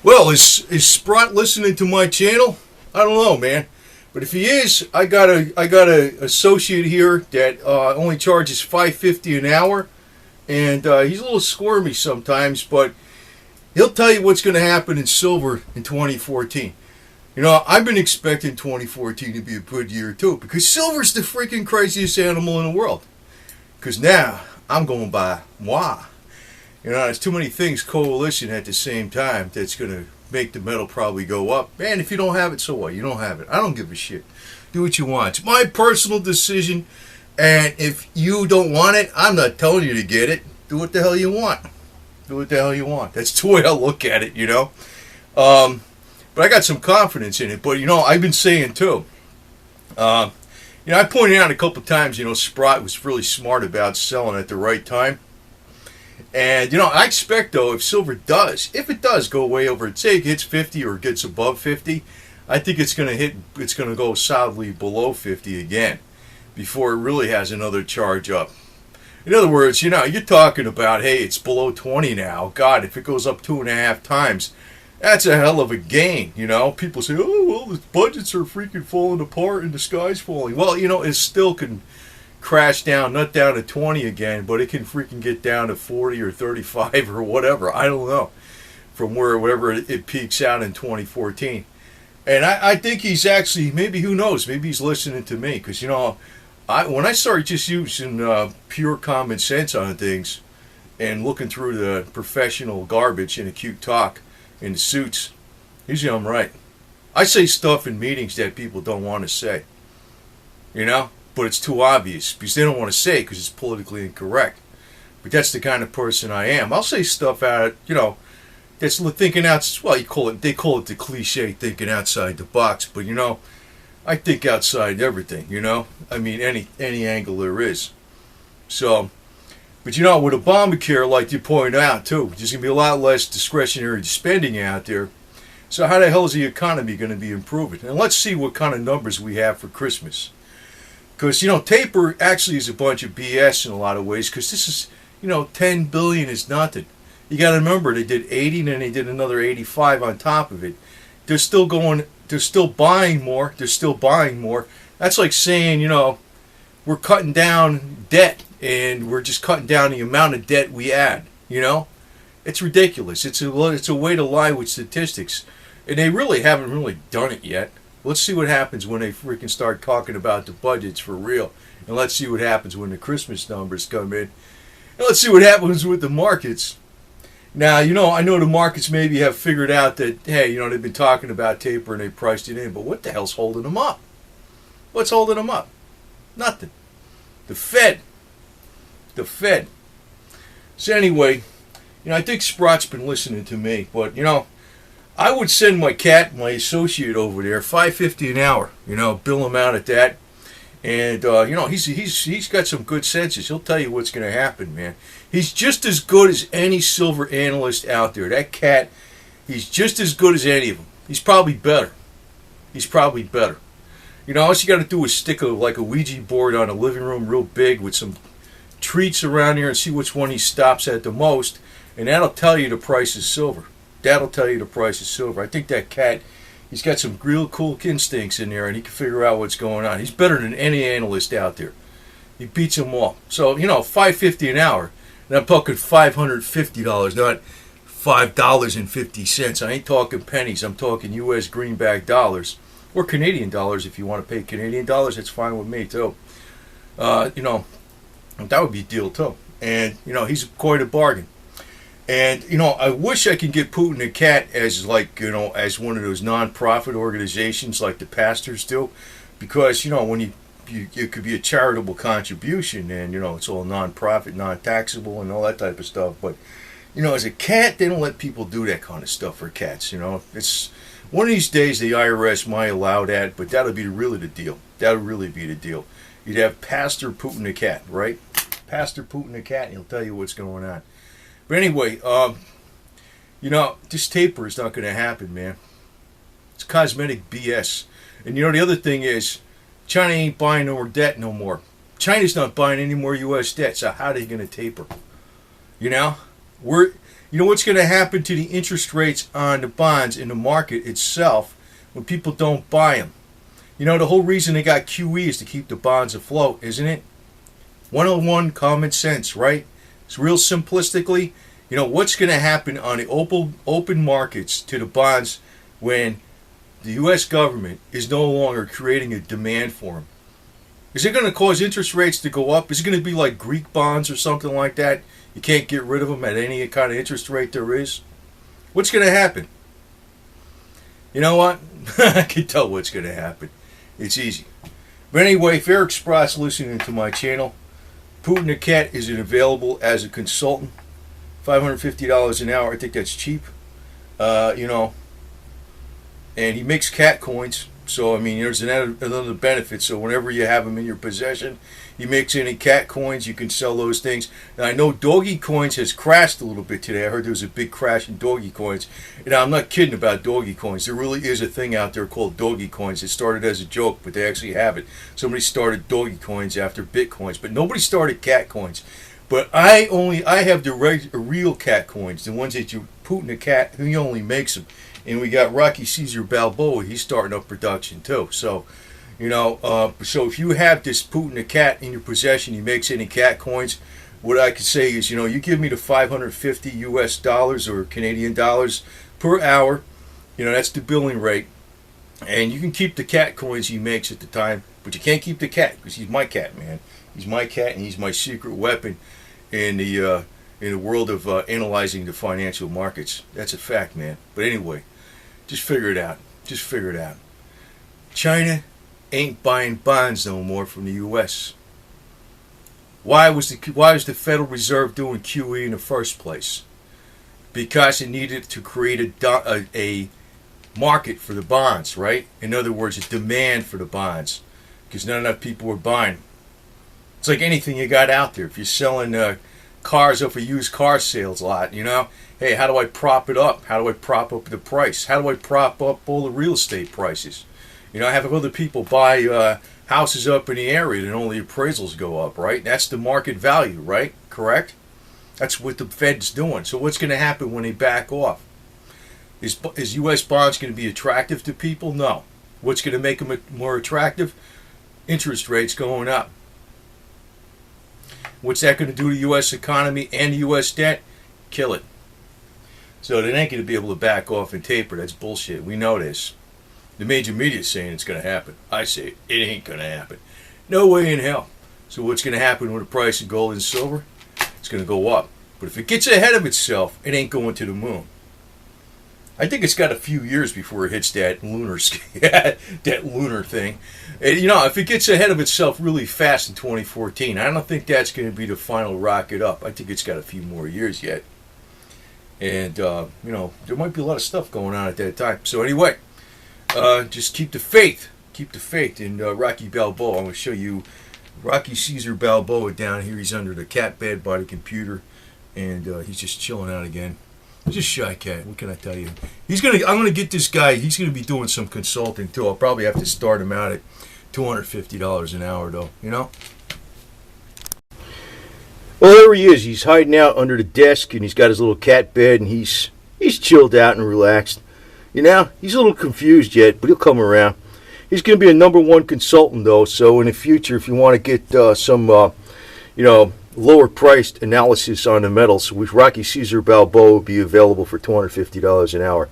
Well, is Sprott listening to my channel? I don't know, man. But if he is, I got a associate here that only charges $5.50 an hour, and he's a little squirmy sometimes, but he'll tell you what's going to happen in silver in 2014. You know, I've been expecting 2014 to be a good year too, because silver's the freaking craziest animal in the world. Because now I'm going by moi. You know, there's too many things coalition at the same time that's going to make the metal probably go up. Man, if you don't have it, so what? You don't have it. I don't give a shit. Do what you want. It's my personal decision, and if you don't want it, I'm not telling you to get it. Do what the hell you want. Do what the hell you want. That's the way I look at it, you know. But I got some confidence in it. But, you know, I've been saying, too. You know, I pointed out a couple of times, you know, Sprott was really smart about selling at the right time. And, you know, I expect, though, if silver does, if it does go way over, say it hits 50 or gets above 50, I think it's going to go solidly below 50 again before it really has another charge up. In other words, you know, you're talking about, hey, it's below 20 now. God, if it goes up 2.5 times, that's a hell of a gain, you know. People say, oh, well, the budgets are freaking falling apart and the sky's falling. Well, you know, it still can crash down, not down to 20 again, but it can freaking get down to 40 or 35 or whatever. I don't know. From wherever it peaks out in 2014. And I think he's actually, maybe, who knows, maybe he's listening to me. Because, you know, when I started just using pure common sense on things and looking through the professional garbage and acute talk in the suits, usually I'm right. I say stuff in meetings that people don't want to say. You know? But it's too obvious because they don't want to say it because it's politically incorrect. But that's the kind of person I am. I'll say stuff out, you know, that's thinking out. Well, they call it the cliche thinking outside the box. But you know, I think outside everything. You know, I mean any angle there is. So, but you know, with Obamacare, like you pointed out too, there's gonna be a lot less discretionary spending out there. So how the hell is the economy going to be improving? And let's see what kind of numbers we have for Christmas. Because, you know, taper actually is a bunch of BS in a lot of ways. Because this is, you know, 10 billion is nothing. You got to remember, they did 80 and then they did another 85 on top of it. They're still buying more. They're still buying more. That's like saying, you know, we're cutting down debt and we're just cutting down the amount of debt we add. You know, it's ridiculous. It's a way to lie with statistics, and they really haven't really done it yet. Let's see what happens when they freaking start talking about the budgets for real. And let's see what happens when the Christmas numbers come in. And let's see what happens with the markets. Now, you know, I know the markets maybe have figured out that, hey, you know, they've been talking about taper and they priced it in. But what the hell's holding them up? What's holding them up? Nothing. The Fed. The Fed. So anyway, you know, I think Sprott's been listening to me. But, you know, I would send my associate over there, $5.50 an hour. You know, bill him out at that, and you know he's got some good senses. He'll tell you what's going to happen, man. He's just as good as any silver analyst out there. That cat, he's just as good as any of them. He's probably better. He's probably better. You know, all you got to do is stick like a Ouija board on a living room, real big, with some treats around here, and see which one he stops at the most, and that'll tell you the price of silver. That'll tell you the price of silver. I think that cat, he's got some real cool instincts in there, and he can figure out what's going on. He's better than any analyst out there. He beats them all. So, you know, $5.50 an hour, and I'm talking $550, not $5.50. I ain't talking pennies. I'm talking U.S. greenback dollars, or Canadian dollars. If you want to pay Canadian dollars, that's fine with me too. You know, that would be a deal too. And you know, he's quite a bargain. And, you know, I wish I could get Putin and Cat as, like, you know, as one of those non-profit organizations like the pastors do. Because, you know, when it could be a charitable contribution and, you know, it's all non-profit, non-taxable and all that type of stuff. But, you know, as a cat, they don't let people do that kind of stuff for cats, you know. It's one of these days the IRS might allow that, but that'll be really the deal. That'll really be the deal. You'd have Pastor Putin and Cat, right? Pastor Putin and Cat, and he'll tell you what's going on. But anyway, you know, this taper is not going to happen, man. It's cosmetic BS. And you know, the other thing is, China ain't buying no more debt no more. China's not buying any more U.S. debt, so how are they going to taper? You know, You know what's going to happen to the interest rates on the bonds in the market itself when people don't buy them? You know, the whole reason they got QE is to keep the bonds afloat, isn't it? 101 common sense, right? It's real simplistically, you know, what's going to happen on the open markets to the bonds when the U.S. government is no longer creating a demand for them? Is it going to cause interest rates to go up? Is it going to be like Greek bonds or something like that? You can't get rid of them at any kind of interest rate there is? What's going to happen? You know what? I can tell what's going to happen. It's easy. But anyway, if Eric Sprott's listening to my channel, Putin the Cat is available as a consultant. $550 an hour. I think that's cheap. You know, and he makes cat coins. So, I mean, there's another benefit. So, whenever you have them in your possession, he makes any cat coins, you can sell those things. Now, I know doggy coins has crashed a little bit today. I heard there was a big crash in doggy coins. And I'm not kidding about doggy coins. There really is a thing out there called doggy coins. It started as a joke, but they actually have it. Somebody started doggy coins after Bitcoins, but nobody started cat coins. But I have the real cat coins, the ones that Putin the Cat, he only makes them. And we got Rocky Caesar Balboa. He's starting up production too. So, you know, so if you have this Putin the Cat in your possession, he makes any cat coins. What I could say is, you know, you give me the $550 US dollars or Canadian dollars per hour. You know, that's the billing rate, and you can keep the cat coins he makes at the time, but you can't keep the cat because he's my cat, man. He's my cat, and he's my secret weapon in the world of analyzing the financial markets. That's a fact, man. But anyway. Just figure it out. Just figure it out. China ain't buying bonds no more from the U.S. Why was the Federal Reserve doing QE in the first place? Because it needed to create a market for the bonds, right? In other words, a demand for the bonds, because not enough people were buying. It's like anything you got out there. If you're selling cars off a used car sales lot, you know, hey, how do I prop it up? How do I prop up the price? How do I prop up all the real estate prices? You know, I have other people buy houses up in the area and all the appraisals go up, right? That's the market value, right? Correct? That's what the Fed's doing. So what's going to happen when they back off? Is U.S. bonds going to be attractive to people? No. What's going to make them more attractive? Interest rates going up. What's that going to do to the U.S. economy and the U.S. debt? Kill it. So they ain't going to be able to back off and taper. That's bullshit. We know this. The major media is saying it's going to happen. I say it ain't going to happen. No way in hell. So what's going to happen with the price of gold and silver? It's going to go up. But if it gets ahead of itself, it ain't going to the moon. I think it's got a few years before it hits that lunar thing. And, you know, if it gets ahead of itself really fast in 2014, I don't think that's going to be the final rocket up. I think it's got a few more years yet. And, you know, there might be a lot of stuff going on at that time. So anyway, just keep the faith. Keep the faith in Rocky Balboa. I'm going to show you Rocky Caesar Balboa down here. He's under the cat bed by the computer. And he's just chilling out again. He's a shy cat. What can I tell you? I'm gonna get this guy. He's gonna be doing some consulting too. I'll probably have to start him out at $250 an hour, though. You know. Well, there he is. He's hiding out under the desk, and he's got his little cat bed, and he's chilled out and relaxed. You know, he's a little confused yet, but he'll come around. He's gonna be a #1 consultant, though. So in the future, if you want to get some, you know, lower priced analysis on the metals, with Rocky Caesar Balboa will be available for $250 an hour.